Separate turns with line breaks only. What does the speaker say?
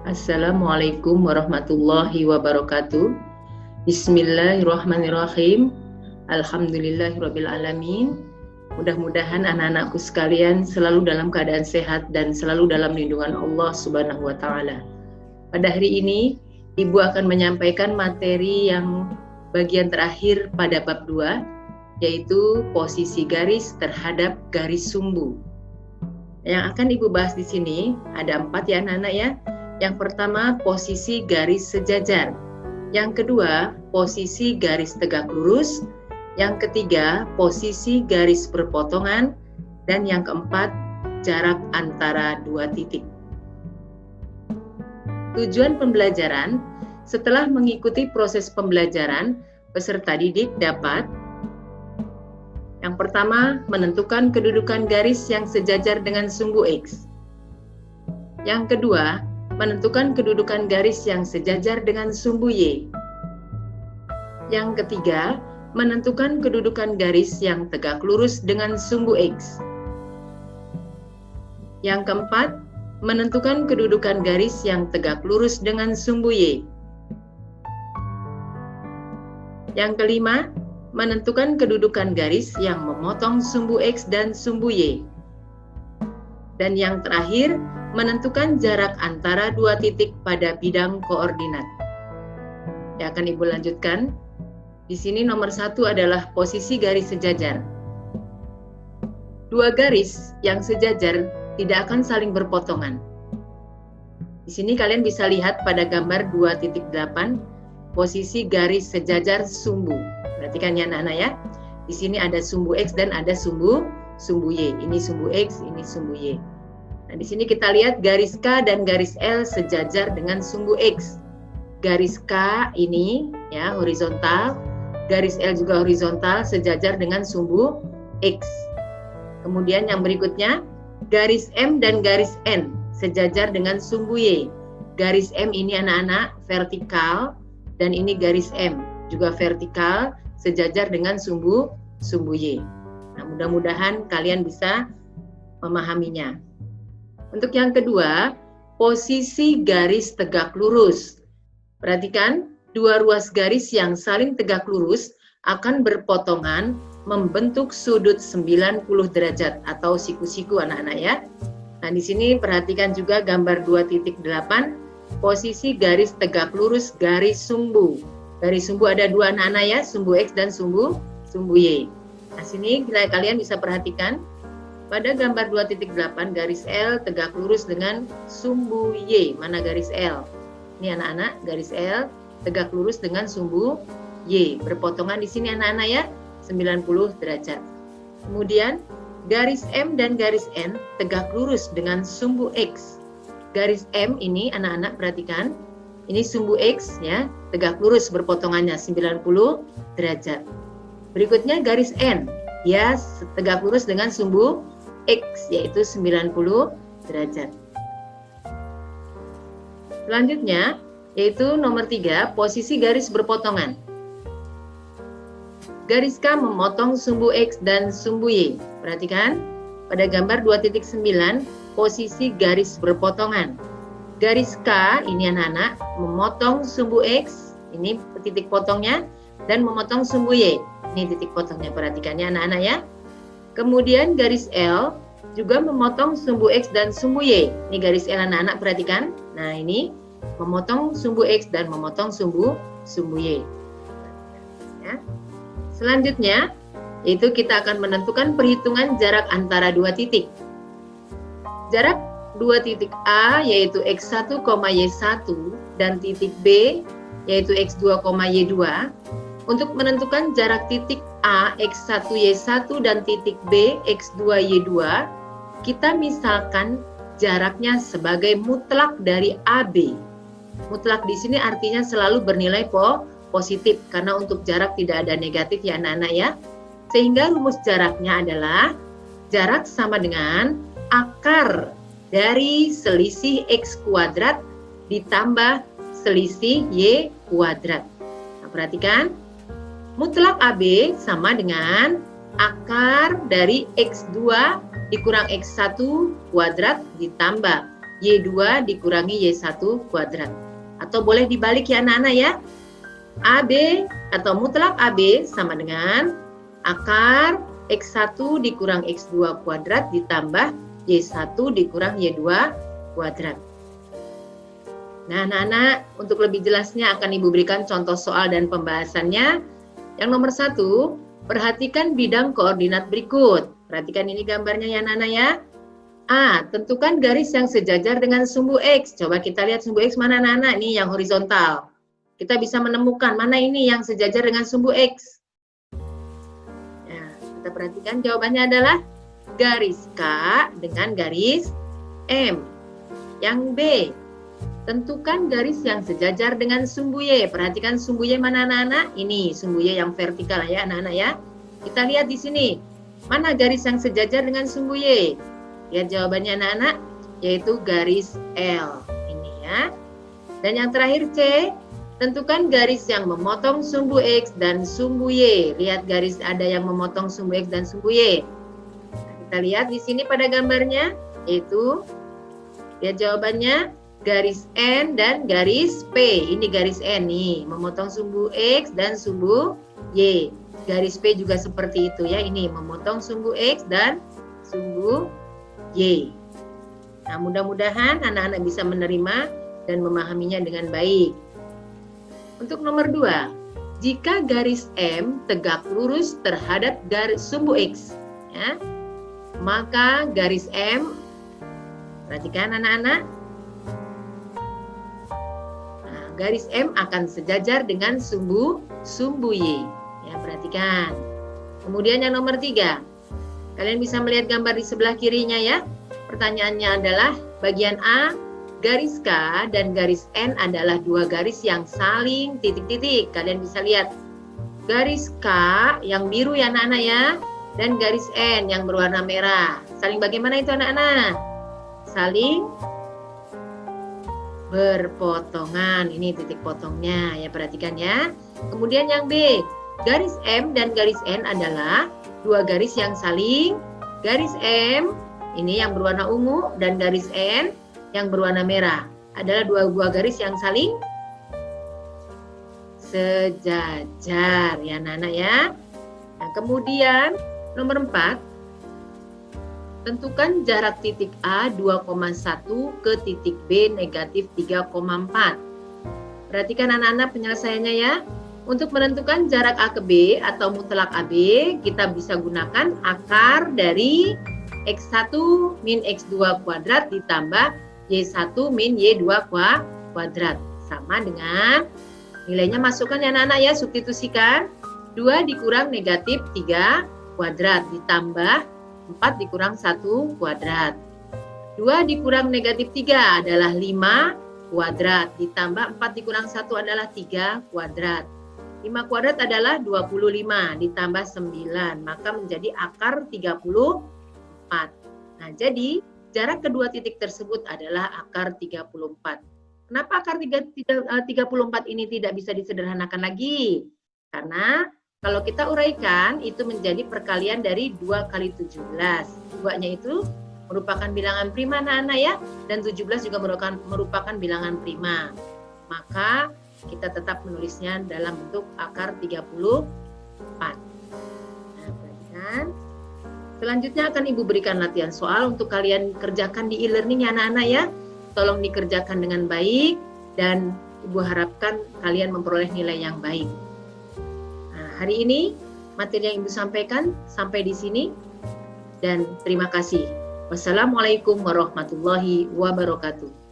Assalamualaikum warahmatullahi wabarakatuh. Bismillahirrahmanirrahim. Alhamdulillahirabbil alamin. Mudah-mudahan anak-anakku sekalian selalu dalam keadaan sehat dan selalu dalam lindungan Allah Subhanahu wa taala. Pada hari ini, Ibu akan menyampaikan materi yang bagian terakhir pada bab 2, yaitu posisi garis terhadap garis sumbu. Yang akan Ibu bahas di sini ada 4 ya anak-anak ya. Yang pertama, posisi garis sejajar. Yang kedua, posisi garis tegak lurus. Yang ketiga, posisi garis berpotongan. Dan yang keempat, jarak antara dua titik. Tujuan pembelajaran: setelah mengikuti proses pembelajaran, peserta didik dapat: yang pertama, menentukan kedudukan garis yang sejajar dengan sumbu X. Yang kedua, menentukan kedudukan garis yang sejajar dengan sumbu Y. Yang ketiga, menentukan kedudukan garis yang tegak lurus dengan sumbu X. Yang keempat, menentukan kedudukan garis yang tegak lurus dengan sumbu Y. Yang kelima, menentukan kedudukan garis yang memotong sumbu X dan sumbu Y. Dan yang terakhir, menentukan jarak antara dua titik pada bidang koordinat. Ya, akan Ibu lanjutkan. Di sini nomor 1 adalah posisi garis sejajar. Dua garis yang sejajar tidak akan saling berpotongan. Di sini kalian bisa lihat pada gambar 2.8, posisi garis sejajar sumbu. Perhatikan ya anak-anak ya. Di sini ada sumbu X dan ada sumbu Y. Ini sumbu X, ini sumbu Y. Nah, di sini kita lihat garis K dan garis L sejajar dengan sumbu X. Garis K ini ya horizontal, garis L juga horizontal sejajar dengan sumbu X. Kemudian yang berikutnya, garis M dan garis N sejajar dengan sumbu Y. Garis M ini anak-anak vertikal dan ini garis M juga vertikal sejajar dengan sumbu Y. Nah, mudah-mudahan kalian bisa memahaminya. Untuk yang kedua, posisi garis tegak lurus. Perhatikan, dua ruas garis yang saling tegak lurus akan berpotongan membentuk sudut 90 derajat atau siku-siku anak-anak ya. Nah, di sini perhatikan juga gambar 2.8, posisi garis tegak lurus garis sumbu. Garis sumbu ada dua anak-anak ya, sumbu X dan sumbu Y. Nah, sini kalian bisa perhatikan pada gambar 2.8 garis L tegak lurus dengan sumbu Y. Mana garis L? Ini anak-anak, garis L tegak lurus dengan sumbu Y. Berpotongan di sini anak-anak ya, 90 derajat. Kemudian garis M dan garis N tegak lurus dengan sumbu X. Garis M ini anak-anak perhatikan, ini sumbu X ya, tegak lurus berpotongannya 90 derajat. Berikutnya garis N, ya tegak lurus dengan sumbu X yaitu 90 derajat. Selanjutnya yaitu nomor 3, posisi garis berpotongan. Garis K memotong sumbu X dan sumbu Y. Perhatikan pada gambar 2.9, posisi garis berpotongan. Garis K ini anak-anak memotong sumbu X, ini titik potongnya, dan memotong sumbu Y. Ini titik potongnya, perhatikannya anak-anak ya. Kemudian garis L juga memotong sumbu X dan sumbu Y. Ini garis L anak-anak perhatikan. Nah, ini memotong sumbu X dan memotong sumbu Y. Ya. Selanjutnya, yaitu kita akan menentukan perhitungan jarak antara dua titik. Jarak dua titik A yaitu X1, Y1 dan titik B yaitu X2, Y2. Untuk menentukan jarak titik A, X1, Y1 dan titik B, X2, Y2, kita misalkan jaraknya sebagai mutlak dari AB. Mutlak di sini artinya selalu bernilai positif, karena untuk jarak tidak ada negatif ya anak-anak ya. Sehingga rumus jaraknya adalah jarak sama dengan akar dari selisih X kuadrat ditambah selisih Y kuadrat. Nah, perhatikan, mutlak AB sama dengan akar dari X2 dikurang X1 kuadrat ditambah Y2 dikurangi Y1 kuadrat. Atau boleh dibalik ya anak-anak ya. AB atau mutlak AB sama dengan akar X1 dikurang X2 kuadrat ditambah Y1 dikurang Y2 kuadrat. Nah, anak-anak, untuk lebih jelasnya akan Ibu berikan contoh soal dan pembahasannya. Yang nomor 1, perhatikan bidang koordinat berikut. Perhatikan ini gambarnya ya anak-anak ya. A, tentukan garis yang sejajar dengan sumbu X. Coba kita lihat sumbu X mana anak-anak? Nih yang horizontal. Kita bisa menemukan mana ini yang sejajar dengan sumbu X. Nah, kita perhatikan jawabannya adalah garis K dengan garis M. Yang B, tentukan garis yang sejajar dengan sumbu Y. Perhatikan sumbu Y mana anak-anak? Ini sumbu Y yang vertikal ya anak-anak ya. Kita lihat di sini. Mana garis yang sejajar dengan sumbu Y? Lihat jawabannya anak-anak, yaitu garis L. Ini ya. Dan yang terakhir C, tentukan garis yang memotong sumbu X dan sumbu Y. Lihat garis ada yang memotong sumbu X dan sumbu Y. Nah, kita lihat di sini pada gambarnya, yaitu lihat jawabannya garis N dan garis P. Ini garis N nih, memotong sumbu X dan sumbu Y. Garis P juga seperti itu ya, ini memotong sumbu X dan sumbu Y. Nah, mudah-mudahan anak-anak bisa menerima dan memahaminya dengan baik. Untuk nomor 2, jika garis M tegak lurus terhadap garis sumbu X, ya, maka garis M, perhatikan anak-anak, nah, garis M akan sejajar dengan sumbu Y. Ya, perhatikan. Kemudian yang nomor 3, kalian bisa melihat gambar di sebelah kirinya ya. Pertanyaannya adalah bagian A, garis K dan garis N adalah dua garis yang saling titik-titik. Kalian bisa lihat garis K yang biru ya anak-anak ya, dan garis N yang berwarna merah. Saling bagaimana itu anak-anak? Saling berpotongan. Ini titik potongnya ya, perhatikan ya. Kemudian yang B, garis M dan garis N adalah dua garis yang saling, garis M ini yang berwarna ungu dan garis N yang berwarna merah adalah dua buah garis yang saling sejajar ya anak-anak ya. Nah, kemudian nomor 4, tentukan jarak titik A 2,1 ke titik B negatif 3,4. Perhatikan anak-anak penyelesaiannya ya. Untuk menentukan jarak A ke B atau mutlak AB, kita bisa gunakan akar dari X1 min X2 kuadrat ditambah Y1 min Y2 kuadrat. Sama dengan nilainya masukkan ya anak-anak ya, substitusikan. 2 dikurang negatif 3 kuadrat ditambah 4 dikurang 1 kuadrat. 2 dikurang negatif 3 adalah 5 kuadrat ditambah 4 dikurang 1 adalah 3 kuadrat. 5 kuadrat adalah 25 ditambah 9, maka menjadi akar 34. Nah, jadi jarak kedua titik tersebut adalah akar 34. Kenapa akar 34 ini tidak bisa disederhanakan lagi? Karena kalau kita uraikan, itu menjadi perkalian dari 2 kali 17. 2-nya itu merupakan bilangan prima anak-anak ya, dan 17 juga merupakan bilangan prima. Maka kita tetap menulisnya dalam bentuk akar 34. Nah, perhatikan. Selanjutnya akan Ibu berikan latihan soal untuk kalian kerjakan di e-learning ya anak-anak ya. Tolong dikerjakan dengan baik dan Ibu harapkan kalian memperoleh nilai yang baik. Nah, hari ini materi yang Ibu sampaikan sampai di sini dan terima kasih. Wassalamualaikum warahmatullahi wabarakatuh.